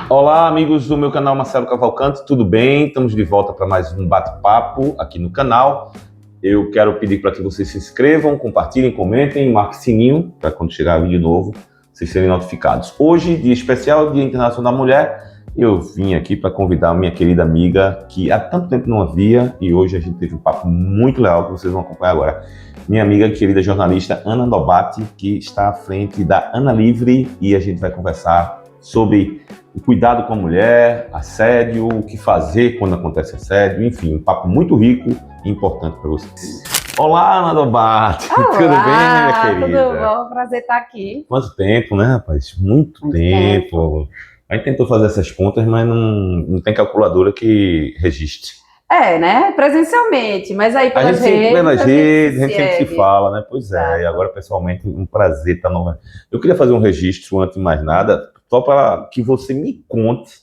Olá, amigos do meu canal Marcelo Cavalcante, tudo bem? Estamos de volta para mais um bate-papo aqui no canal. Eu quero pedir para que vocês se inscrevam, compartilhem, comentem, marquem sininho para quando chegar vídeo novo vocês serem notificados. Hoje, dia especial, Dia Internacional da Mulher, eu vim aqui para convidar a minha querida amiga que há tanto tempo não havia e hoje a gente teve um papo muito legal que vocês vão acompanhar agora. Minha amiga querida jornalista Ana Nobati, que está à frente da Ana Livre, e a gente vai conversar sobre o cuidado com a mulher, assédio, o que fazer quando acontece assédio, enfim, um papo muito rico e importante para vocês. Olá, Ana Nobati! Olá, tudo bem, minha querida? tudo bom? Prazer estar aqui. Quanto tempo, né, rapaz? Muito tempo. A gente tentou fazer essas contas, mas não tem calculadora que registre. É, né? Presencialmente, mas aí pelas redes... Pelas redes, a gente sempre se segue. fala, né? Pois é, e agora pessoalmente um prazer estar novamente. Eu queria fazer um registro antes de mais nada, só para que você me conte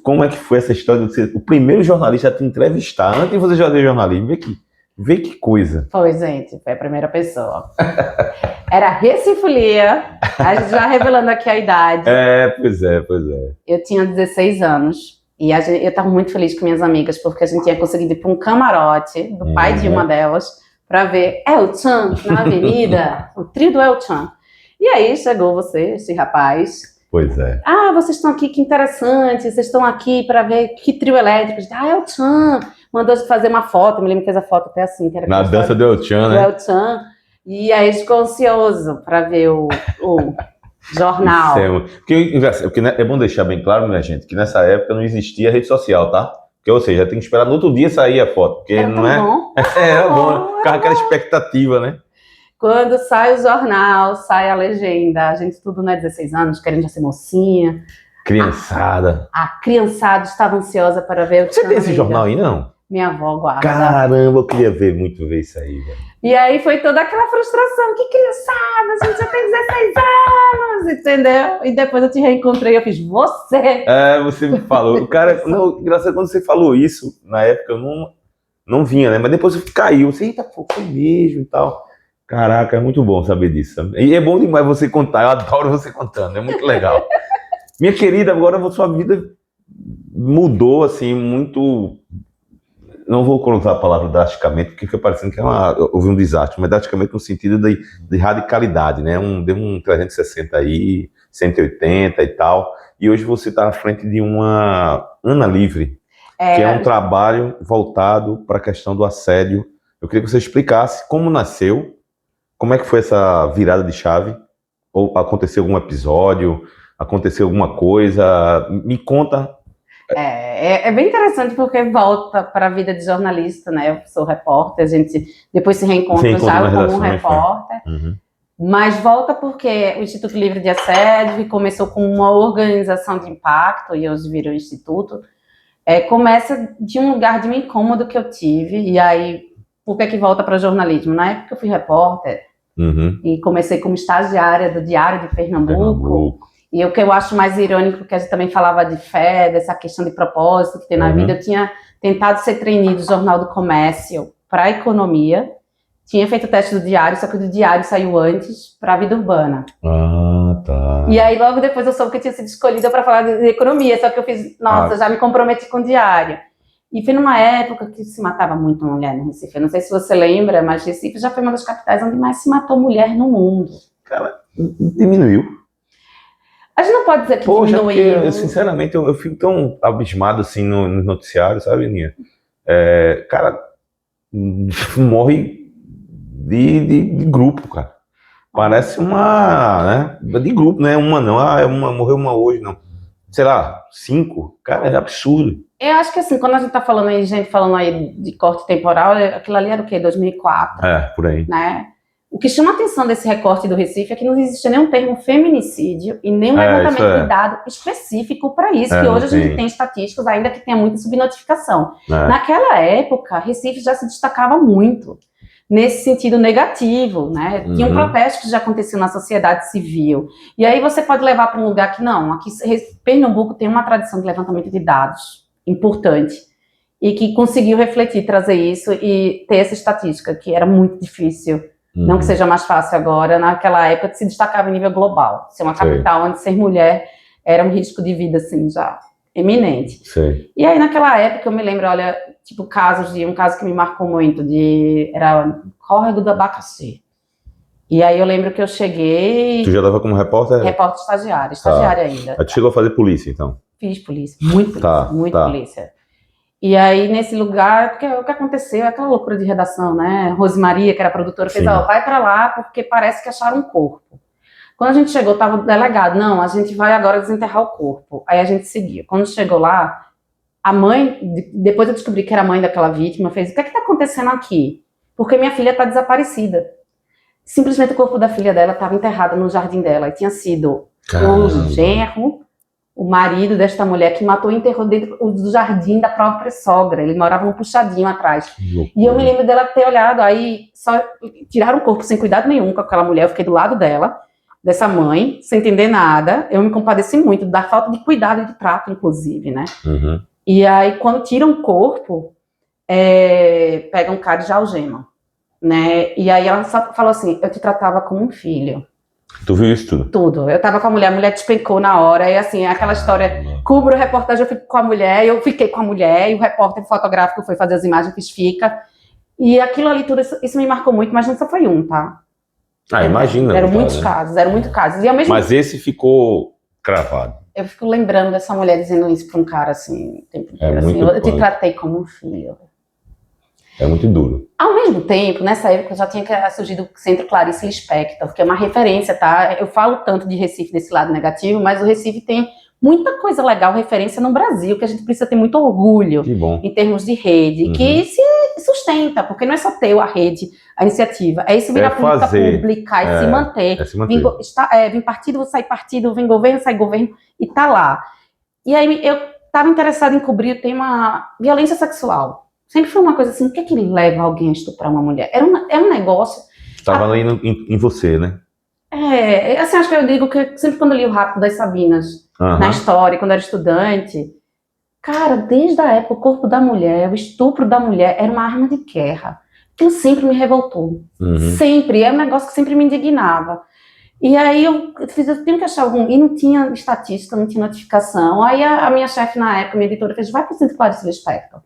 como é que foi essa história de ser o primeiro jornalista a te entrevistar, antes de você já fazer jornalismo. Vê que coisa. Foi, gente, foi a primeira pessoa. Era Recifolia, a gente já revelando aqui a idade. Pois é. Eu tinha 16 anos e eu estava muito feliz com minhas amigas porque a gente tinha conseguido ir para um camarote do pai de uma delas para ver El Chan na avenida, o trio do El Chan. E aí chegou você, esse rapaz. Pois é. Ah, vocês estão aqui, que interessante, vocês estão aqui para ver que trio elétrico. Ah, El Chan mandou fazer uma foto, me lembro que fez a foto até assim. Que era Na dança do El Chan, né? El Chan. E aí a gente ficou ansioso para ver o jornal. Porque é bom deixar bem claro, minha gente, que nessa época não existia rede social, tá? Porque, ou seja, tem que esperar no outro dia sair a foto, porque Era não é... bom. Era bom, ficava aquela expectativa, né? Quando sai o jornal, sai a legenda, a gente tudo, né, 16 anos, querendo já ser mocinha. Criançada. A criançada estava ansiosa para ver o Você tem esse jornal aí, não? Minha avó guarda. Caramba, eu queria muito ver isso aí, velho. E aí foi toda aquela frustração, que criançada, a gente já tem 16 anos, entendeu? E depois eu te reencontrei, eu fiz, você! Você me falou. O cara, não, engraçado, quando você falou isso, na época eu não vinha, né? Mas depois caiu, você, eita, pô, foi mesmo e tal. Caraca, é muito bom saber disso. E é bom demais você contar, eu adoro você contando, é muito legal. Minha querida, agora a sua vida mudou, assim, muito... Não vou colocar a palavra drasticamente, porque fica parecendo que houve um desastre, mas drasticamente no sentido de radicalidade, né? Deu um 360 aí, 180 e tal. E hoje você está à frente de uma Ana Livre, que é um trabalho voltado para a questão do assédio. Eu queria que você explicasse como nasceu, como é que foi essa virada de chave, ou aconteceu algum episódio, aconteceu alguma coisa, me conta. É bem interessante porque volta para a vida de jornalista, né? Eu sou repórter, a gente depois se reencontra já como repórter, mas volta porque o Instituto Livre de Assédio, que começou com uma organização de impacto e hoje virou instituto, começa de um lugar de um incômodo que eu tive, e aí, por que volta para jornalismo? Na época eu fui repórter e comecei como estagiária do Diário de Pernambuco. E o que eu acho mais irônico, que a gente também falava de fé, dessa questão de propósito que tem na vida, eu tinha tentado ser trainee do Jornal do Comércio para a economia, tinha feito o teste do Diário, só que o do Diário saiu antes para a vida urbana. Ah, tá. E aí logo depois eu soube que eu tinha sido escolhida para falar de economia, só que eu fiz, nossa, já me comprometi com o Diário. E foi numa época que se matava muito mulher no Recife. Eu não sei se você lembra, mas Recife já foi uma das capitais onde mais se matou mulher no mundo. Cara, diminuiu. A gente não pode dizer que diminuiu. Porque, sinceramente, eu fico tão abismado assim no noticiário, sabe, Aninha? Cara, morre de grupo, cara. Parece uma, né? De grupo, não é uma não. Morreu uma hoje, não. Sei lá, 5. Cara, é absurdo. Eu acho que assim, quando a gente tá falando aí, gente falando aí de corte temporal, aquilo ali era o quê? 2004? Por aí. Né? O que chama a atenção desse recorte do Recife é que não existe nenhum termo feminicídio e nenhum levantamento de dado específico para isso, que hoje a gente tem estatísticas, ainda que tenha muita subnotificação. Naquela época, Recife já se destacava muito nesse sentido negativo, né? Tinha um protesto que já aconteceu na sociedade civil. E aí você pode levar para um lugar que não, aqui Pernambuco tem uma tradição de levantamento de dados importante e que conseguiu refletir, trazer isso e ter essa estatística, que era muito difícil. Não que seja mais fácil agora, naquela época se destacava em nível global. Ser uma capital onde ser mulher era um risco de vida, assim, já eminente. Sei. E aí, naquela época, eu me lembro, olha, tipo, um caso que me marcou muito, era Córrego do Abacaxi. E aí eu lembro que eu cheguei... Tu já estava como repórter? Repórter estagiária ainda. Aí tu chegou a fazer polícia, então? Fiz polícia, muito polícia. E aí, nesse lugar, porque o que aconteceu é aquela loucura de redação, né? Rosemaria, que era produtora, fez, vai pra lá porque parece que acharam um corpo. Quando a gente chegou, tava o delegado, não, a gente vai agora desenterrar o corpo. Aí a gente seguiu. Quando chegou lá, a mãe, depois eu descobri que era a mãe daquela vítima, fez, o que é que tá acontecendo aqui? Porque minha filha tá desaparecida. Simplesmente o corpo da filha dela estava enterrado no jardim dela. E tinha sido o genro, o marido desta mulher que matou e enterrou dentro do jardim da própria sogra. Ele morava um puxadinho atrás. E eu me lembro dela ter olhado, aí só tiraram o corpo sem cuidado nenhum com aquela mulher. Eu fiquei do lado dela, dessa mãe, sem entender nada. Eu me compadeci muito da falta de cuidado e de trato, inclusive, né? Uhum. E aí, quando tiram o corpo, pegam um cara de algema. Né? E aí ela só falou assim, eu te tratava como um filho. Tu viu isso tudo? Tudo. Eu tava com a mulher despencou na hora, e assim, aquela história, cubro reportagem, eu fico com a mulher, eu fiquei com a mulher, e o repórter fotográfico foi fazer as imagens, fica. E aquilo ali, tudo isso me marcou muito, mas não só foi um, tá? Imagina. Eram muitos casos. E ao mesmo Mas esse ficou cravado. Eu fico lembrando dessa mulher dizendo isso pra um cara, assim, o tempo inteiro, assim, eu te tratei como um filho. É muito duro. Ao mesmo tempo, nessa época já tinha surgido o Centro Clarice Lispector, que é uma referência, tá? Eu falo tanto de Recife desse lado negativo, mas o Recife tem muita coisa legal, referência no Brasil, que a gente precisa ter muito orgulho em termos de rede, que se sustenta, porque não é só ter a rede, a iniciativa, é isso virar política pública e se manter. Vem partido, sai partido, vem governo, sai governo, e tá lá. E aí eu estava interessada em cobrir o tema violência sexual. Sempre foi uma coisa assim, o que é que leva alguém a estuprar uma mulher? Era um negócio... Estava ali em você, né? Assim, acho que eu digo que sempre quando eu li o Rapto das Sabinas, na história, quando eu era estudante, cara, desde a época, o corpo da mulher, o estupro da mulher era uma arma de guerra. Aquilo sempre me revoltou. Sempre. É um negócio que sempre me indignava. E aí eu tenho que achar algum... E não tinha estatística, não tinha notificação. Aí a minha chefe na época, minha editora, fez, vai para o Centro Clarice Lispector.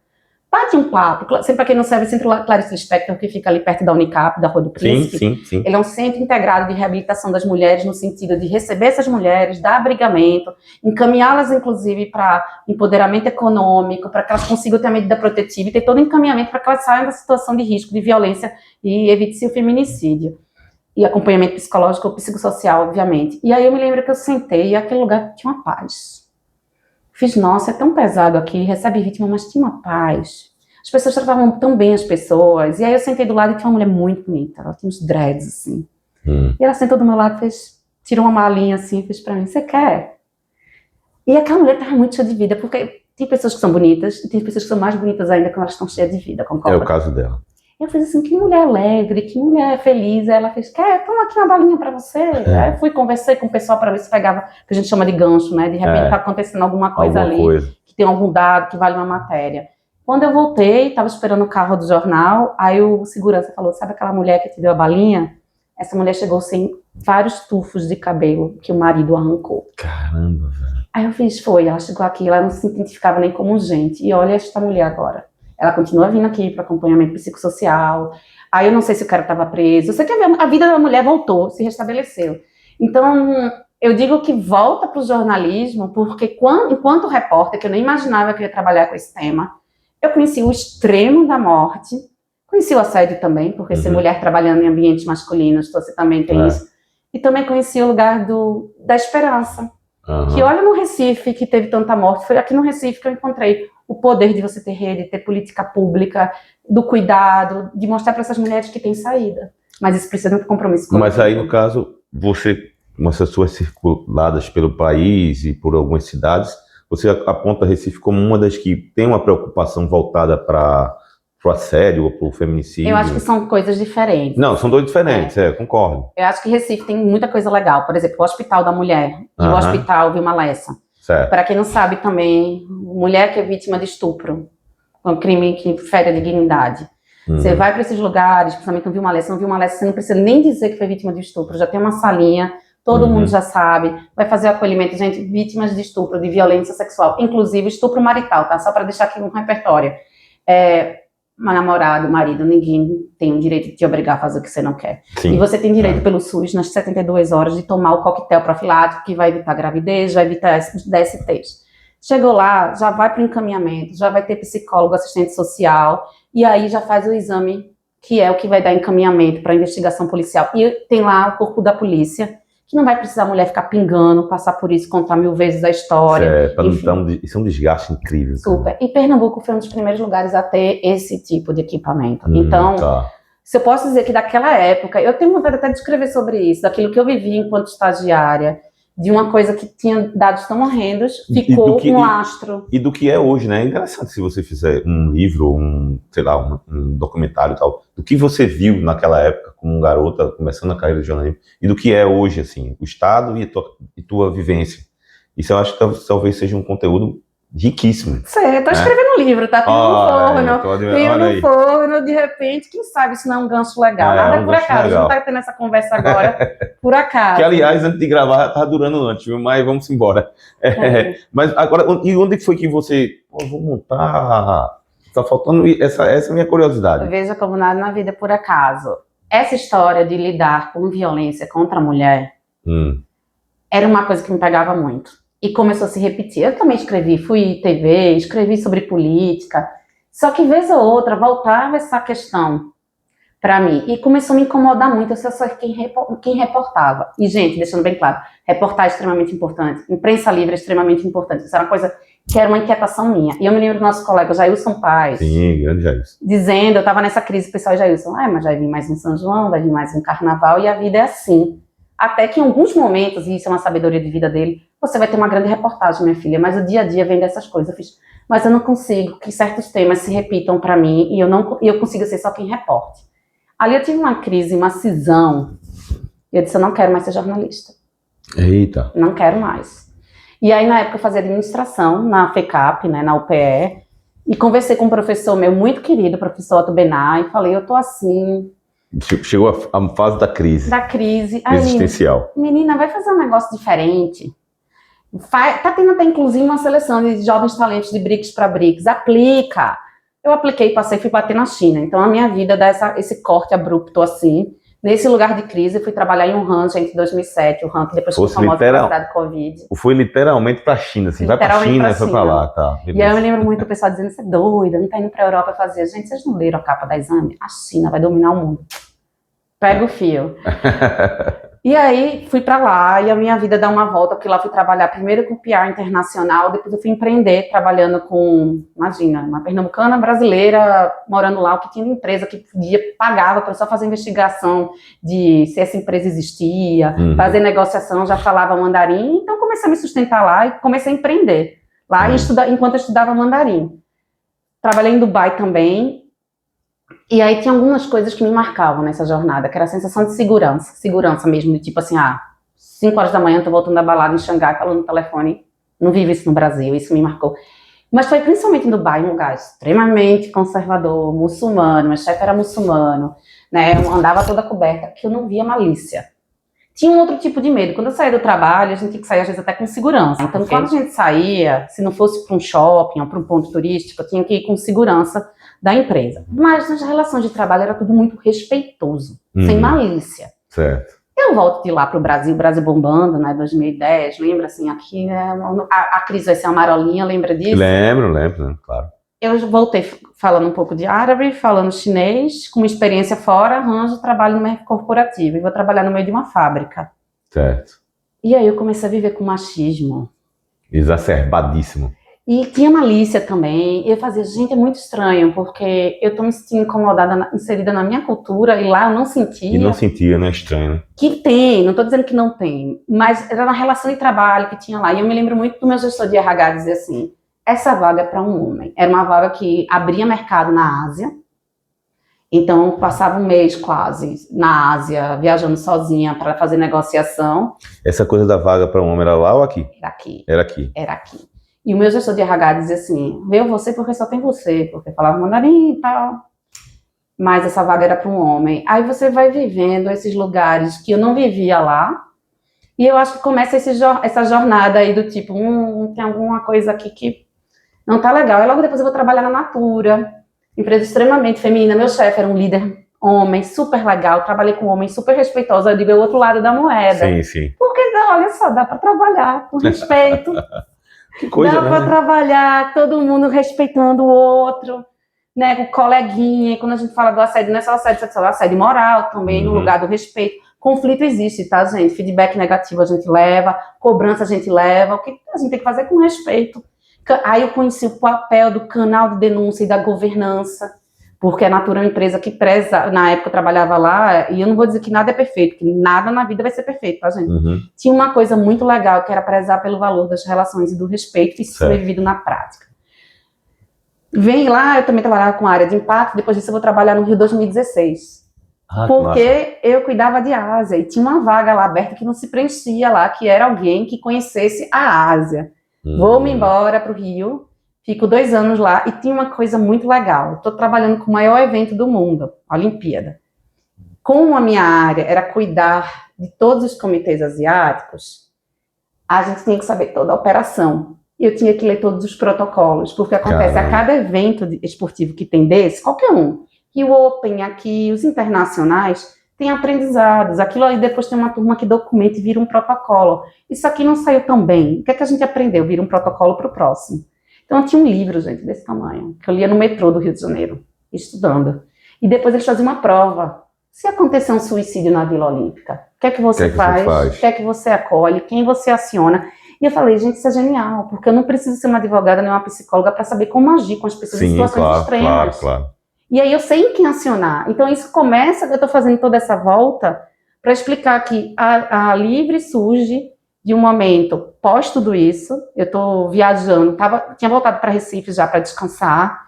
Bate um papo, sempre para quem não sabe, o Centro Clarice Lispector, que fica ali perto da Unicap, da Rua do Príncipe, sim. Ele é um centro integrado de reabilitação das mulheres, no sentido de receber essas mulheres, dar abrigamento, encaminhá-las, inclusive, para empoderamento econômico, para que elas consigam ter a medida protetiva e ter todo o encaminhamento para que elas saiam da situação de risco de violência e evite o feminicídio. E acompanhamento psicológico ou psicossocial, obviamente. E aí eu me lembro que eu sentei e aquele lugar tinha uma paz. Fiz, nossa, é tão pesado aqui, recebe vítima, mas tinha uma paz. As pessoas tratavam tão bem as pessoas. E aí eu sentei do lado e tinha uma mulher muito bonita, ela tinha uns dreads, assim. E ela sentou do meu lado, tirou uma malinha assim, fez pra mim, você quer? E aquela mulher tava muito cheia de vida, porque tem pessoas que são bonitas, e tem pessoas que são mais bonitas ainda quando elas estão cheias de vida, concorda? É o caso dela. Eu fiz assim, que mulher alegre, que mulher feliz. Aí ela fez, toma aqui uma balinha pra você. Aí eu fui, conversei com o pessoal pra ver se pegava, que a gente chama de gancho, né? De repente tá acontecendo alguma coisa ali, que tem algum dado, que vale uma matéria. Quando eu voltei, tava esperando o carro do jornal, aí o segurança falou, sabe aquela mulher que te deu a balinha? Essa mulher chegou sem vários tufos de cabelo que o marido arrancou. Caramba, velho. Aí eu fiz, ela chegou aqui, ela não se identificava nem como gente. E olha esta mulher agora. Ela continua vindo aqui para acompanhamento psicossocial. Aí eu não sei se o cara estava preso. Eu sei que a vida da mulher voltou, se restabeleceu. Então, eu digo que volta para o jornalismo, porque enquanto repórter, que eu nem imaginava que eu ia trabalhar com esse tema, eu conheci o extremo da morte, conheci o assédio também, porque ser mulher trabalhando em ambientes masculinos, você também tem isso. E também conheci o lugar da esperança. Que olha no Recife, que teve tanta morte, foi aqui no Recife que eu encontrei o poder de você ter rede, ter política pública, do cuidado, de mostrar para essas mulheres que tem saída. Mas isso precisa de um compromisso coletivo. Mas aí, no caso, você, com essas suas circuladas pelo país e por algumas cidades, você aponta Recife como uma das que tem uma preocupação voltada para o assédio ou para o feminicídio? Eu acho que são coisas diferentes. Não, são dois diferentes, concordo. Eu acho que Recife tem muita coisa legal. Por exemplo, o Hospital da Mulher e o Hospital Vilma Lessa. Para quem não sabe também, mulher que é vítima de estupro, um crime que fere a dignidade. Você vai para esses lugares, principalmente no Vilma Lessa, você não precisa nem dizer que foi vítima de estupro, já tem uma salinha todo mundo já sabe, vai fazer acolhimento, gente, vítimas de estupro, de violência sexual, inclusive estupro marital, tá? Só para deixar aqui um repertório. Namorado, marido, ninguém tem o direito de te obrigar a fazer o que você não quer. Sim. E você tem direito pelo SUS, nas 72 horas, de tomar o coquetel profilático, que vai evitar gravidez, vai evitar DSTs. Chegou lá, já vai para o encaminhamento, já vai ter psicólogo, assistente social, e aí já faz o exame, que é o que vai dar encaminhamento para a investigação policial. E tem lá o corpo da polícia, que não vai precisar a mulher ficar pingando, passar por isso, contar 1000 vezes a história. Isso é um desgaste incrível. Super. E Pernambuco foi um dos primeiros lugares a ter esse tipo de equipamento. Então, se eu posso dizer que daquela época, eu tenho vontade até de escrever sobre isso, daquilo que eu vivi enquanto estagiária, de uma coisa que tinha dados tão horrendos, ficou um lastro. E do que é hoje, né? É interessante se você fizer um livro, um documentário e tal, do que você viu naquela época como garota, começando a carreira de jornalismo, e do que é hoje, assim, o Estado e tua vivência. Isso eu acho que talvez seja um conteúdo riquíssimo. Você tá escrevendo um livro, tá? Tem no forno, de repente, quem sabe isso não é um gancho legal. Nada por acaso, a gente não tá tendo essa conversa agora, por acaso. Que, aliás, antes de gravar, tá durando antes, viu? Mas vamos embora. Mas agora, e onde foi que você... vou montar... Tá faltando... Essa é a minha curiosidade. Veja como nada na vida é por acaso. Essa história de lidar com violência contra a mulher era uma coisa que me pegava muito. E começou a se repetir. Eu também fui TV, escrevi sobre política, só que vez ou outra voltava essa questão para mim, e começou a me incomodar muito, eu só quem reportava. E, gente, deixando bem claro, reportar é extremamente importante, imprensa livre é extremamente importante, isso era uma coisa que era uma inquietação minha. E eu me lembro do nosso colega Jailson Paz, sim, grande Jailson, dizendo, eu estava nessa crise, o pessoal Jailson, mas vai vir mais um São João, vai vir mais um carnaval, e a vida é assim. Até que em alguns momentos, e isso é uma sabedoria de vida dele, você vai ter uma grande reportagem, minha filha, mas o dia a dia vem dessas coisas. Mas eu não consigo que certos temas se repitam para mim e eu consigo ser só quem reporte. Ali eu tive uma crise, uma cisão, e eu disse, eu não quero mais ser jornalista. Eita. Não quero mais. E aí, na época, eu fazia administração na FECAP, né, na UPE, e conversei com um professor meu muito querido, o professor Otto Benar, e falei, eu tô assim... Chegou a fase da crise. Da crise. Existencial. Aí, menina, vai fazer um negócio diferente. Tá tendo até, inclusive, uma seleção de jovens talentos de BRICS para BRICS. Aplica. Eu apliquei, passei, fui bater na China. Então, a minha vida dá esse corte abrupto, assim. Nesse lugar de crise, fui trabalhar em Wuhan, gente, em 2007. Wuhan, que depois ficou famosa pela cidade do Covid. Foi literalmente pra China, assim. Vai pra China e foi pra lá, tá. E aí eu me lembro muito do pessoal dizendo, você é doida, não tá indo pra Europa fazer. Gente, vocês não leram a capa da Exame? A China vai dominar o mundo. Pega o fio. E aí, fui pra lá, e a minha vida dá uma volta, porque lá fui trabalhar primeiro com PR internacional, depois eu fui empreender, trabalhando com, imagina, uma pernambucana brasileira, morando lá, o que tinha uma empresa que podia, pagava para só fazer investigação de se essa empresa existia, fazer negociação, já falava mandarim, então comecei a me sustentar lá e comecei a empreender lá, enquanto eu estudava mandarim. Trabalhei em Dubai também. E aí tinha algumas coisas que me marcavam nessa jornada, que era a sensação de segurança mesmo, de tipo assim, 5 horas da manhã, tô voltando da balada em Xangai, falando no telefone, não vivo isso no Brasil, isso me marcou. Mas foi principalmente em Dubai, um lugar extremamente conservador, muçulmano, meu chefe era muçulmano, né, eu andava toda coberta, que eu não via malícia. Tinha um outro tipo de medo, quando eu saía do trabalho, a gente tinha que sair às vezes até com segurança, então quando a gente saía, se não fosse para um shopping ou para um ponto turístico, eu tinha que ir com segurança da empresa. Mas nas relações de trabalho era tudo muito respeitoso, sem malícia. Certo. Eu volto de lá para o Brasil bombando, né, 2010, lembra assim, aqui a crise vai ser uma marolinha, lembra disso? Lembro, claro. Eu voltei falando um pouco de árabe, falando chinês, com uma experiência fora, arranjo trabalho no meio corporativo, e vou trabalhar no meio de uma fábrica. Certo. E aí eu comecei a viver com machismo. Exacerbadíssimo. E tinha malícia também. Eu fazia, gente, é muito estranho, porque eu tô me sentindo incomodada, inserida na minha cultura, e lá eu não sentia. E não sentia, não é estranho, né? Que tem, não tô dizendo que não tem, mas era na relação de trabalho que tinha lá. E eu me lembro muito do meu gestor de RH dizer assim, essa vaga é para um homem. Era uma vaga que abria mercado na Ásia. Então, passava um mês quase na Ásia, viajando sozinha para fazer negociação. Essa coisa da vaga para um homem era lá ou aqui? Era aqui. Era aqui. Era aqui. E o meu gestor de RH dizia assim, veio você porque só tem você, porque falava mandarim e tal. Mas essa vaga era para um homem. Aí você vai vivendo esses lugares que eu não vivia lá, E eu acho que começa essa jornada aí do tipo, tem alguma coisa aqui que não tá legal. E logo depois eu vou trabalhar na Natura, empresa extremamente feminina. Meu chefe era um líder homem, super legal. Trabalhei com um homem super respeitoso. Eu digo, é o outro lado da moeda. Sim, sim. Porque, olha só, dá para trabalhar com respeito. Que coisa, dá para trabalhar, todo mundo respeitando o outro, né? O coleguinha. E quando a gente fala do assédio, não é só assédio sexual, é assédio moral também, no lugar do respeito. Conflito existe, tá, gente? Feedback negativo a gente leva, cobrança a gente leva. O que a gente tem que fazer com respeito. Aí eu conheci o papel do canal de denúncia e da governança, porque a Natura é uma empresa que preza, na época eu trabalhava lá, e eu não vou dizer que nada é perfeito, que nada na vida vai ser perfeito, tá, gente? Tinha uma coisa muito legal, que era prezar pelo valor das relações e do respeito, e isso foi vivido na prática. Vem lá, eu também trabalhava com a área de impacto, depois disso eu vou trabalhar no Rio 2016. Porque eu cuidava de Ásia, e tinha uma vaga lá aberta que não se preenchia lá, que era alguém que conhecesse a Ásia. Vou-me embora para o Rio, fico 2 anos lá, e tinha uma coisa muito legal. Estou trabalhando com o maior evento do mundo, a Olimpíada. Como a minha área era cuidar de todos os comitês asiáticos, a gente tinha que saber toda a operação. E eu tinha que ler todos os protocolos, porque acontece a cada evento esportivo que tem desse, qualquer um, e o Open aqui, os internacionais, tem aprendizados. Aquilo aí depois tem uma turma que documenta e vira um protocolo. Isso aqui não saiu tão bem. O que é que a gente aprendeu? Vira um protocolo para o próximo. Então, eu tinha um livro, gente, desse tamanho, que eu lia no metrô do Rio de Janeiro, estudando. E depois eles faziam uma prova. Se acontecer um suicídio na Vila Olímpica, o que é que você faz? O que é que você acolhe? Quem você aciona? E eu falei, gente, isso é genial, porque eu não preciso ser uma advogada nem uma psicóloga para saber como agir com as pessoas em situações extremas. Claro. E aí eu sei em quem acionar. Então isso começa, eu estou fazendo toda essa volta para explicar que a Livre surge de um momento pós tudo isso. Eu estou viajando, tinha voltado para Recife já para descansar.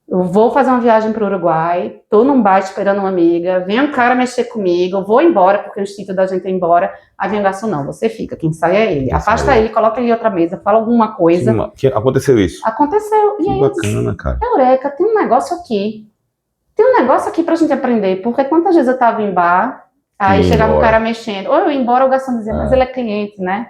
Eu vou fazer uma viagem para o Uruguai, estou num bar esperando uma amiga, vem um cara mexer comigo, eu vou embora porque o instinto da gente é ir embora. Aí vem o garçom, não, você fica, quem sai é ele. Afasta ele, coloca ele em outra mesa, fala alguma coisa. Que aconteceu isso? Aconteceu. E aí bacana, cara. Eureka, tem um negócio aqui. Tem um negócio aqui pra gente aprender, porque quantas vezes eu tava em bar, aí chegava o cara mexendo, ou eu ia embora, o garçom dizia, mas ele é cliente, né?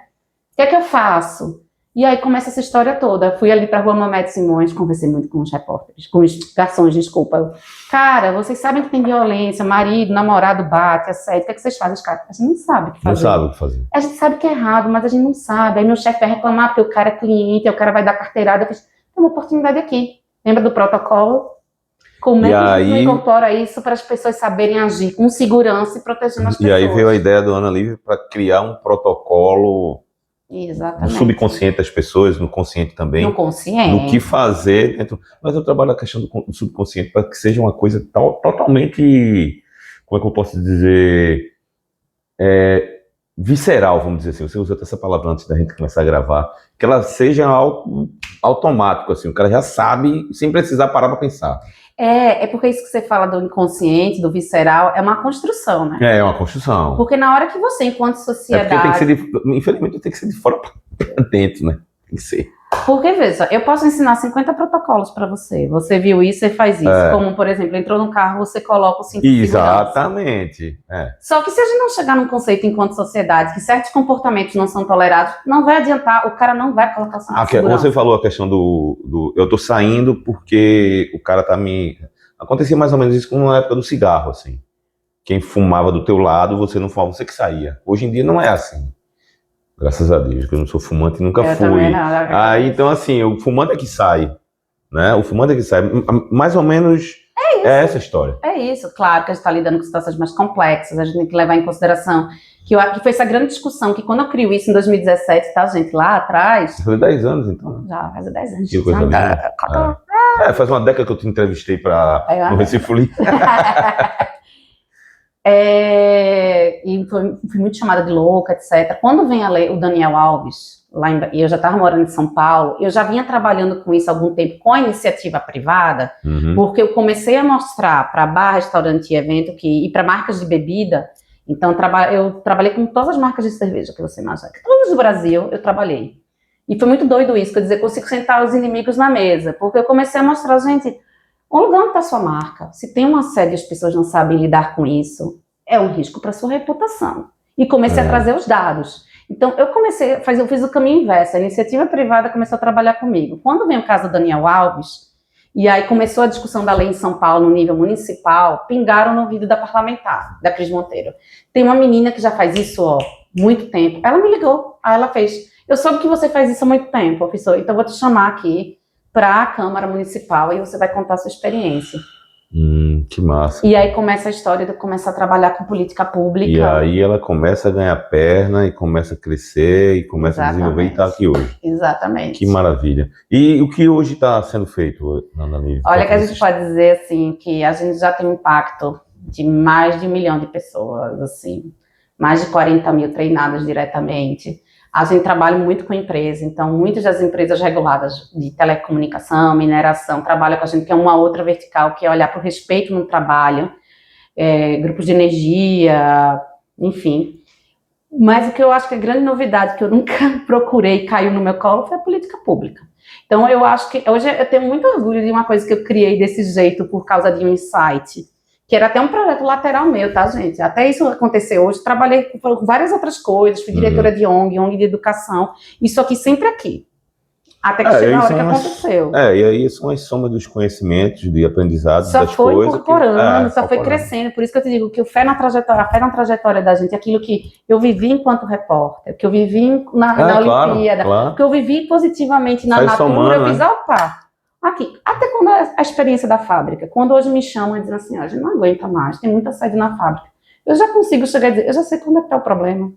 O que é que eu faço? E aí começa essa história toda. Fui ali pra Rua Mamede Simões, conversei muito com os repórteres, com os garçons, desculpa. Cara, vocês sabem que tem violência, marido, namorado bate, assédio, o que é que vocês fazem? Os caras, a gente não sabe o que fazer. Não sabe o que fazer. A gente sabe que é errado, mas a gente não sabe. Aí meu chefe vai reclamar porque o cara é cliente, aí o cara vai dar carteirada. Eu falei, tem uma oportunidade aqui. Lembra do protocolo? Como é que a gente incorpora isso para as pessoas saberem agir com segurança e protegendo as pessoas? E aí veio a ideia do Ana Livre para criar um protocolo no subconsciente das pessoas, no consciente também. No consciente. No que fazer dentro. Mas eu trabalho a questão do subconsciente para que seja uma coisa totalmente, como é que eu posso dizer, visceral, vamos dizer assim. Você usou até essa palavra antes da gente começar a gravar. Que ela seja algo automático, assim. O cara já sabe, sem precisar parar para pensar. É porque isso que você fala do inconsciente, do visceral, é uma construção, né? É uma construção. Porque na hora que você, enquanto sociedade... Tem que ser infelizmente, tem que ser de fora para dentro, né? Tem que ser. Porque, veja, eu posso ensinar 50 protocolos para você. Você viu isso, você faz isso. Como, por exemplo, entrou no carro, você coloca o cinto de segurança. Exatamente. Só que se a gente não chegar num conceito enquanto sociedade, que certos comportamentos não são tolerados, não vai adiantar, o cara não vai colocar o cinto de segurança. Você falou a questão do eu tô saindo porque o cara tá me... Acontecia mais ou menos isso como na época do cigarro, assim. Quem fumava do teu lado, você não fumava, você que saía. Hoje em dia não é assim. Graças a Deus, que eu não sou fumante e nunca fui. Aí, então, assim, o fumante é que sai, né? O fumante é que sai. Mais ou menos é essa história. É isso, claro que a gente está lidando com situações mais complexas, a gente tem que levar em consideração que foi essa grande discussão, que quando eu crio isso em 2017, tá, gente, lá atrás... Faz 10 anos, então. Já, faz 10 anos. Que coisa linda. Faz uma década que eu te entrevistei no Recife Livre. E fui muito chamada de louca, etc. Quando vem o Daniel Alves, e eu já estava morando em São Paulo, eu já vinha trabalhando com isso há algum tempo, com a iniciativa privada, porque eu comecei a mostrar para bar, restaurante e evento, e para marcas de bebida. Então, eu trabalhei com todas as marcas de cerveja que você imagina. Todas do Brasil, eu trabalhei. E foi muito doido isso, quer dizer, eu consigo sentar os inimigos na mesa, porque eu comecei a mostrar, gente... O lugar onde está a sua marca, se tem um assédio e as pessoas não sabem lidar com isso, é um risco para a sua reputação. E comecei a trazer os dados. Então, eu fiz o caminho inverso. A iniciativa privada começou a trabalhar comigo. Quando vem o caso do Daniel Alves, e aí começou a discussão da lei em São Paulo no nível municipal, pingaram no ouvido da parlamentar, da Cris Monteiro. Tem uma menina que já faz isso, ó, muito tempo. Ela me ligou, aí ela fez, eu soube que você faz isso há muito tempo, professor, então eu vou te chamar aqui para a Câmara Municipal e você vai contar a sua experiência. Que massa. E aí começa a história de começar a trabalhar com política pública. E aí ela começa a ganhar perna e começa a crescer e começa a desenvolver e está aqui hoje. Exatamente. Que maravilha. E o que hoje está sendo feito, Ana Lívia? Olha, que a gente pode dizer assim, que a gente já tem um impacto de mais de 1 milhão de pessoas, assim, mais de 40 mil treinadas diretamente. A gente trabalha muito com empresa, então muitas das empresas reguladas de telecomunicação, mineração, trabalham com a gente, que é uma outra vertical, que é olhar para o respeito no trabalho, grupos de energia, enfim. Mas o que eu acho que é grande novidade, que eu nunca procurei e caiu no meu colo, foi a política pública. Então eu acho que, hoje eu tenho muito orgulho de uma coisa que eu criei desse jeito por causa de um insight, que era até um projeto lateral meu, tá, gente? Até isso aconteceu hoje, trabalhei com várias outras coisas, fui diretora de ONG de educação, isso aqui sempre aqui. Até que chegou a hora que aconteceu. E aí são as somas dos conhecimentos, de aprendizados, das coisas. Só foi incorporando, só foi crescendo. Por isso que eu te digo que a fé na trajetória da gente, aquilo que eu vivi enquanto repórter, que eu vivi na Olimpíada, que eu vivi positivamente na Natura, eu fiz, opa, aqui. Até quando a experiência da fábrica, quando hoje me chamam e dizem assim, a gente não aguenta mais, tem muita sede na fábrica. Eu já consigo chegar e dizer, eu já sei quando é que tá o problema.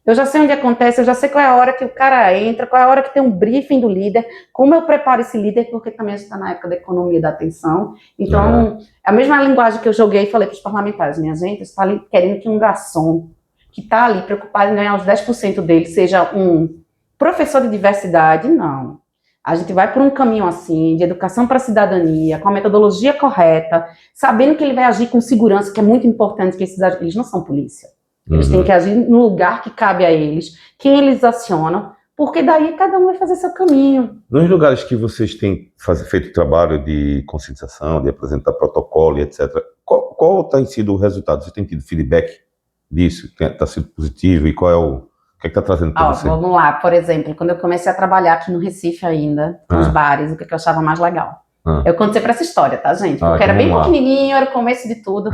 Eu já sei onde acontece, eu já sei qual é a hora que o cara entra, qual é a hora que tem um briefing do líder, como eu preparo esse líder, porque também a gente está na época da economia da atenção. Então, é a mesma linguagem que eu joguei e falei para os parlamentares, minha gente, está ali querendo que um garçom, que está ali preocupado em ganhar os 10% dele, seja um professor de diversidade, não. A gente vai por um caminho assim, de educação para a cidadania, com a metodologia correta, sabendo que ele vai agir com segurança, que é muito importante, que eles não são polícia. Eles têm que agir no lugar que cabe a eles, quem eles acionam, porque daí cada um vai fazer seu caminho. Nos lugares que vocês têm feito trabalho de conscientização, de apresentar protocolo e etc., qual tem sido o resultado? Você tem tido feedback disso? Está sendo positivo? E qual é o que está trazendo para você? Vamos lá, por exemplo, quando eu comecei a trabalhar aqui no Recife ainda, nos bares, o que eu achava mais legal? Eu contei para essa história, tá, gente? Porque era bem pequenininho, era o começo de tudo.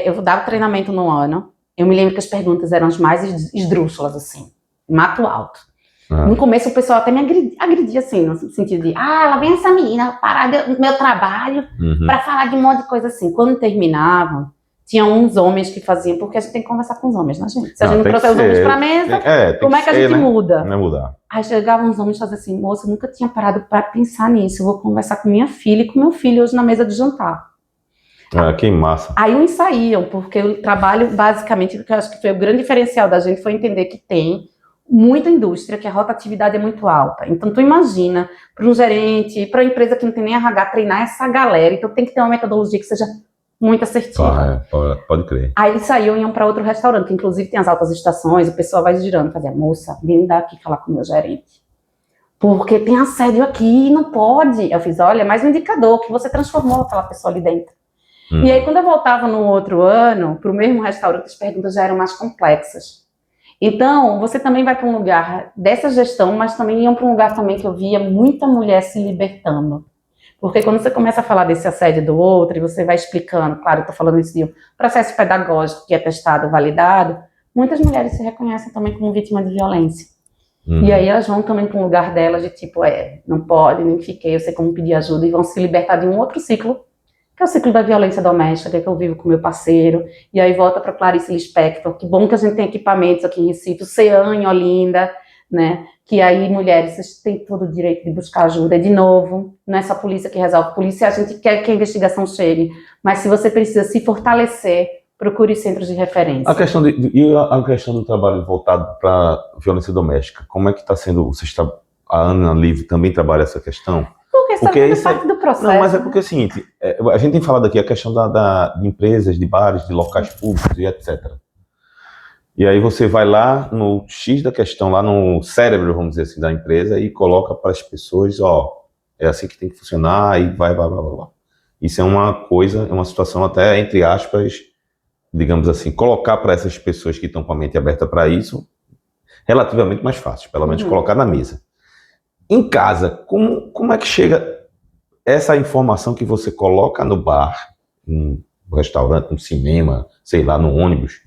Eu dava treinamento no ano. Eu me lembro que as perguntas eram as mais esdrúxulas, assim, mato alto. No começo o pessoal até me agredia, assim, no sentido de, lá vem essa menina parar do meu trabalho para falar de um monte de coisa assim. Quando terminavam, tinha uns homens que faziam, porque a gente tem que conversar com os homens, né, gente? Se a gente não trouxer os homens para a mesa, como é que a gente muda? Não é mudar. Aí chegavam uns homens e faziam assim, moça, eu nunca tinha parado para pensar nisso, eu vou conversar com minha filha e com meu filho hoje na mesa de jantar. Que massa. Aí uns saíam, porque o trabalho, basicamente, que eu acho que foi o grande diferencial da gente, foi entender que tem muita indústria, que a rotatividade é muito alta. Então, tu imagina, para um gerente, para uma empresa que não tem nem RH, treinar essa galera, então tem que ter uma metodologia que seja muito assertiva. Pode crer. Aí eles saíam e iam para outro restaurante, que inclusive tem as altas estações, o pessoal vai girando, fazia, moça, vem daqui falar com o meu gerente. Porque tem assédio aqui, não pode. Eu fiz, olha, é mais um indicador que você transformou aquela pessoa ali dentro. E aí, quando eu voltava no outro ano, para o mesmo restaurante, as perguntas já eram mais complexas. Então, você também vai para um lugar dessa gestão, mas também iam para um lugar também que eu via muita mulher se libertando. Porque quando você começa a falar desse assédio do outro, e você vai explicando, claro, eu estou falando isso de um processo pedagógico que é testado, validado, muitas mulheres se reconhecem também como vítima de violência. E aí elas vão também para um lugar delas de tipo, não pode, nem fiquei, eu sei como pedir ajuda, e vão se libertar de um outro ciclo, que é o ciclo da violência doméstica, que eu vivo com meu parceiro, e aí volta para Clarice Lispector, que bom que a gente tem equipamentos aqui em Recife, o CEAM em Olinda, né, que aí mulheres, vocês têm todo o direito de buscar ajuda, e de novo, não é só a polícia que resolve, a polícia a gente quer que a investigação chegue, mas se você precisa se fortalecer, procure centros de referência. A questão do trabalho voltado para violência doméstica, como é que está sendo, a Ana Lívia também trabalha essa questão? Porque isso é parte do processo. Não, mas é porque é o seguinte, a gente tem falado aqui a questão de empresas, de bares, de locais públicos e etc. E aí você vai lá no X da questão, lá no cérebro, vamos dizer assim, da empresa e coloca para as pessoas, é assim que tem que funcionar e vai. Isso é uma coisa, é uma situação até, entre aspas, digamos assim, colocar para essas pessoas que estão com a mente aberta para isso, relativamente mais fácil, pelo menos colocar na mesa. Em casa, como é que chega essa informação que você coloca no bar, no restaurante, no cinema, sei lá, no ônibus,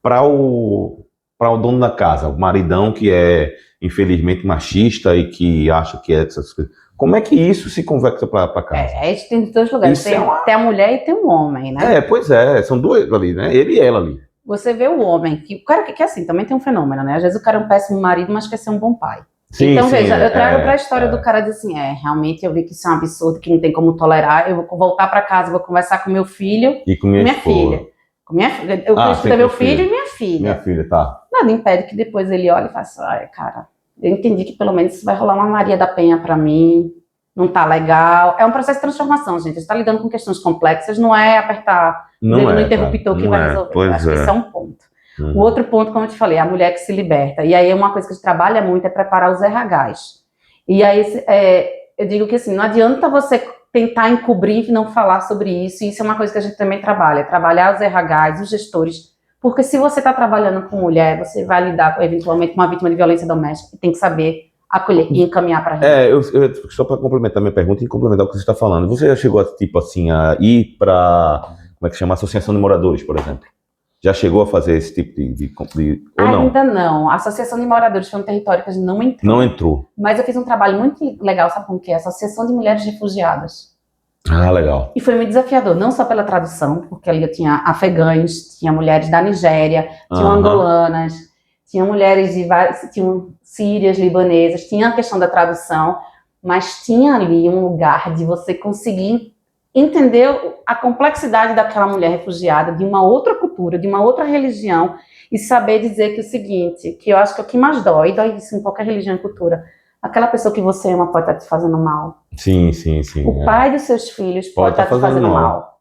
para o dono da casa, o maridão que é infelizmente machista e que acha que é essas coisas. Como é que isso se conversa para casa? A gente tem dois lugares, tem a mulher e tem o homem, né? Pois é, são dois ali, né? Ele e ela ali. Você vê o homem, que o cara que assim, também tem um fenômeno, né? Às vezes o cara é um péssimo marido, mas quer ser um bom pai. Sim, então, veja, eu trago para a história do cara de assim, realmente eu vi que isso é um absurdo, que não tem como tolerar, eu vou voltar para casa, vou conversar com meu filho e com minha filha. Com minha filha. Eu conheço meu filho e minha filha. Minha filha, tá. Nada impede que depois ele olhe e faça, ai, cara, eu entendi que pelo menos vai rolar uma Maria da Penha para mim, não tá legal. É um processo de transformação, gente. A gente tá lidando com questões complexas, não é apertar no interruptor que vai resolver. Eu acho que isso é um ponto. O outro ponto, como eu te falei, a mulher que se liberta. E aí uma coisa que a gente trabalha muito é preparar os RHs. E aí eu digo que assim, não adianta você tentar encobrir e não falar sobre isso. E isso é uma coisa que a gente também trabalhar os RHs, os gestores. Porque se você está trabalhando com mulher, você vai lidar eventualmente com uma vítima de violência doméstica e tem que saber acolher e encaminhar para a rede. Só para complementar minha pergunta e complementar o que você está falando, você já chegou tipo assim, a ir para, como é que chama, associação de moradores, por exemplo? Já chegou a fazer esse tipo de ou não? Ainda não. A Associação de Moradores foi um território que a gente não entrou. Não entrou. Mas eu fiz um trabalho muito legal, sabe com o que? A Associação de Mulheres Refugiadas. Ah, legal. E foi muito desafiador, não só pela tradução, porque ali eu tinha afegãs, tinha mulheres da Nigéria, tinha angolanas, tinha mulheres de várias, tinham sírias, libanesas, tinha a questão da tradução, mas tinha ali um lugar de você conseguir entender a complexidade daquela mulher refugiada, de uma outra cultura, de uma outra religião, e saber dizer que o seguinte, que eu acho que é o que mais dói isso em qualquer religião e cultura, aquela pessoa que você ama pode estar te fazendo mal. Sim. O pai dos seus filhos pode estar te fazendo mal.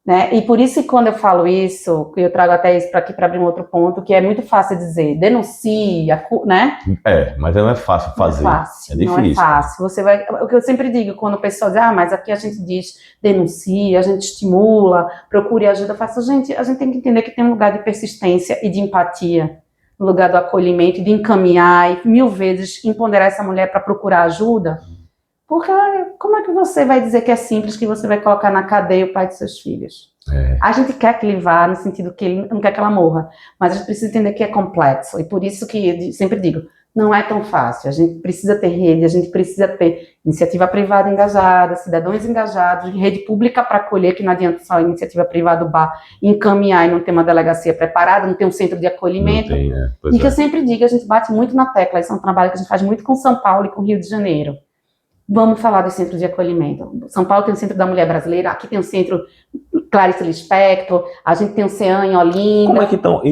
Né? E por isso que quando eu falo isso, eu trago até isso para aqui para abrir um outro ponto, que é muito fácil dizer, denuncia, né? Mas não é fácil fazer. Não é fácil, é difícil. Não é fácil. Você vai, o que eu sempre digo, quando o pessoal diz, mas aqui a gente diz, denuncia, a gente estimula, procure ajuda, eu faço, gente, a gente tem que entender que tem um lugar de persistência e de empatia, um lugar do acolhimento, de encaminhar e 1000 vezes empoderar essa mulher para procurar ajuda. Porque como é que você vai dizer que é simples que você vai colocar na cadeia o pai de seus filhos? A gente quer que ele vá, no sentido que ele não quer que ela morra, mas a gente precisa entender que é complexo, e por isso que eu sempre digo, não é tão fácil, a gente precisa ter rede, a gente precisa ter iniciativa privada engajada, cidadãos engajados, rede pública para acolher, que não adianta só a iniciativa privada do bar encaminhar e não ter uma delegacia preparada, não ter um centro de acolhimento, e que eu sempre digo, a gente bate muito na tecla, isso é um trabalho que a gente faz muito com São Paulo e com Rio de Janeiro. Vamos falar do centro de acolhimento. São Paulo tem o Centro da Mulher Brasileira, aqui tem o Centro Clarice Lispector, a gente tem o CEAM em Olinda.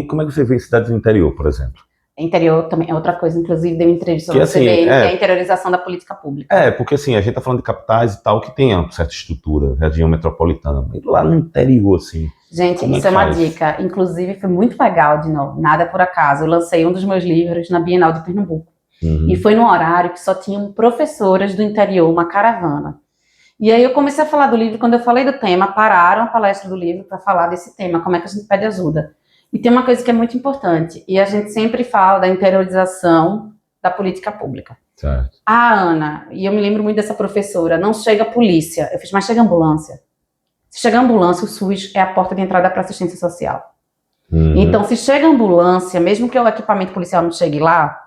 Como é que você vê em cidades do interior, por exemplo? Interior também é outra coisa, inclusive deu entrevista no CBN, que é a interiorização da política pública. Porque assim, a gente tá falando de capitais e tal, que tem uma certa estrutura, região metropolitana, mas lá no interior, assim... Gente, isso é uma dica, inclusive foi muito legal, de novo, nada é por acaso, eu lancei um dos meus livros na Bienal de Pernambuco. E foi num horário que só tinham professoras do interior, uma caravana. E aí eu comecei a falar do livro, quando eu falei do tema, pararam a palestra do livro para falar desse tema, como é que a gente pede ajuda. E tem uma coisa que é muito importante, e a gente sempre fala da interiorização da política pública. Certo. Ana, e eu me lembro muito dessa professora, não chega a polícia, eu fiz, mas chega a ambulância. Se chega a ambulância, o SUS é a porta de entrada para assistência social. Então, se chega a ambulância, mesmo que o equipamento policial não chegue lá,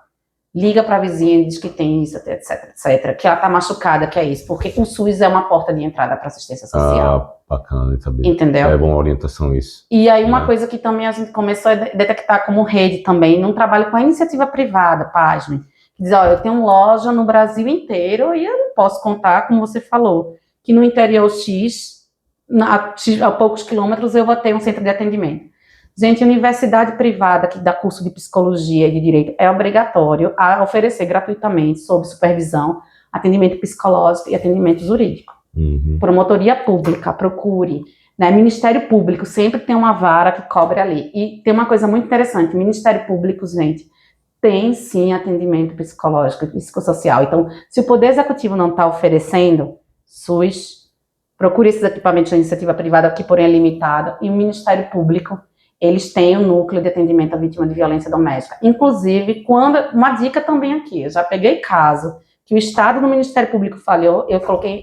liga para a vizinha e diz que tem isso, etc, que ela está machucada, que é isso, porque o SUS é uma porta de entrada para assistência social. Bacana, saber. Entendeu? É uma orientação isso. E aí uma coisa que também a gente começou a detectar como rede também, num trabalho com a iniciativa privada, pasme, que diz, eu tenho loja no Brasil inteiro e eu não posso contar, como você falou, que no interior X, a poucos quilômetros, eu vou ter um centro de atendimento. Gente, universidade privada que dá curso de psicologia e de direito é obrigatório a oferecer gratuitamente, sob supervisão, atendimento psicológico e atendimento jurídico. Promotoria pública, procure. Né? Ministério Público sempre tem uma vara que cobre ali. E tem uma coisa muito interessante, Ministério Público, gente, tem sim atendimento psicológico e psicossocial. Então, se o Poder Executivo não está oferecendo, SUS, procure esses equipamentos da iniciativa privada, que porém é limitado, e o Ministério Público, eles têm um núcleo de atendimento à vítima de violência doméstica. Inclusive, uma dica também aqui, eu já peguei caso que o Estado do Ministério Público falhou, eu coloquei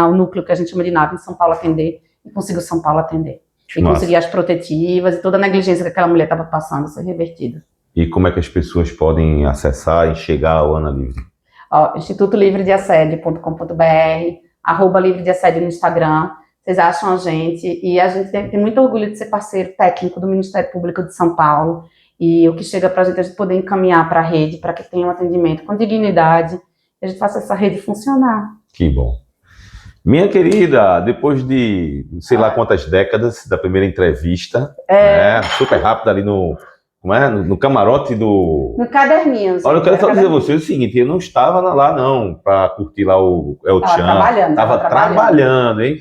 o núcleo que a gente chama de NAV em São Paulo atender, e consigo São Paulo atender. E conseguir as protetivas e toda a negligência que aquela mulher estava passando ser revertida. E como é que as pessoas podem acessar e chegar ao Ana Livre? institutolivredeassédio.com.br, @livre de assédio no Instagram, vocês acham a gente, e a gente tem muito orgulho de ser parceiro técnico do Ministério Público de São Paulo, e o que chega para a gente poder encaminhar para a rede, para que tenha um atendimento com dignidade, e a gente faça essa rede funcionar. Que bom. Minha querida, depois de sei lá quantas décadas da primeira entrevista, né, super rápida ali no camarote do... No caderninho. Olha, eu quero só dizer a vocês o seguinte, eu não estava lá não, para curtir lá o El Chan. Estava trabalhando, hein?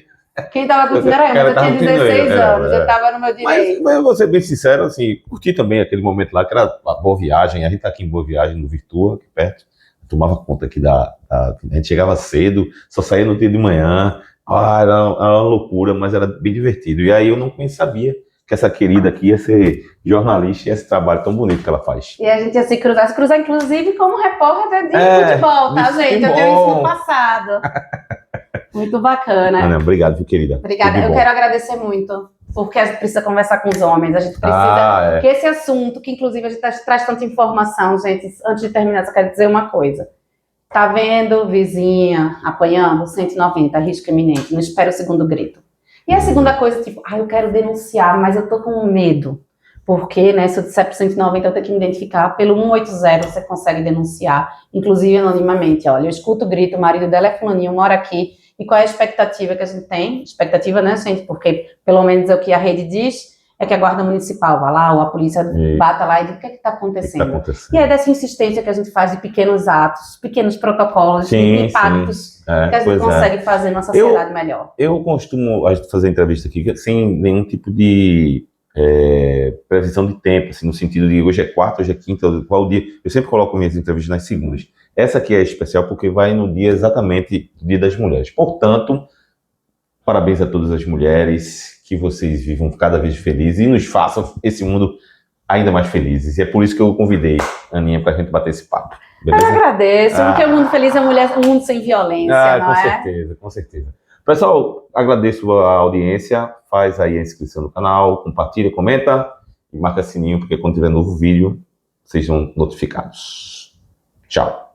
Quem estava curtindo era eu, tinha 16 anos, eu estava no meu direito. Mas eu vou ser bem sincero, assim, curti também aquele momento lá, que era uma Boa Viagem, a gente tá aqui em Boa Viagem, no Virtua, aqui perto, tomava conta aqui a gente chegava cedo, só saía no dia de manhã, era uma loucura, mas era bem divertido. E aí eu não sabia que essa querida aqui ia ser jornalista e esse trabalho tão bonito que ela faz. E a gente ia se cruzar inclusive como repórter de futebol, tá, gente? Eu tenho isso no passado. Muito bacana. Ana, obrigado, viu, querida? Obrigada. Eu quero agradecer muito, porque a gente precisa conversar com os homens, a gente precisa... Porque esse assunto, que inclusive a gente traz tanta informação, gente, antes de terminar, só quero dizer uma coisa. Tá vendo vizinha apanhando? 190, risco iminente, não espera o segundo grito. E a segunda coisa, tipo, eu quero denunciar, mas eu tô com medo. Porque, né, se eu disser pro 190, eu tenho que me identificar. Pelo 180 você consegue denunciar, inclusive anonimamente. Olha, eu escuto o grito, o marido dela é fulaninho, mora aqui. E qual é a expectativa que a gente tem? Expectativa, né, gente? Porque, pelo menos, é o que a rede diz, é que a guarda municipal vá lá, ou a polícia bata lá e diz o que é que está acontecendo. E é dessa insistência que a gente faz de pequenos atos, pequenos protocolos, de impactos que a gente consegue fazer numa sociedade melhor. Eu costumo fazer entrevista aqui sem nenhum tipo de previsão de tempo, assim, no sentido de hoje é quarta, hoje é quinta, qual o dia. Eu sempre coloco minhas entrevistas nas segundas. Essa aqui é especial porque vai no dia exatamente do Dia das Mulheres. Portanto, parabéns a todas as mulheres, que vocês vivam cada vez felizes e nos façam esse mundo ainda mais felizes. E é por isso que eu convidei a Aninha para a gente bater esse papo. Beleza? Eu agradeço, porque o mundo feliz é um mundo sem violência, não é? Com certeza. Pessoal, agradeço a audiência, faz aí a inscrição no canal, compartilha, comenta e marca sininho, porque quando tiver novo vídeo, vocês são notificados. Tchau.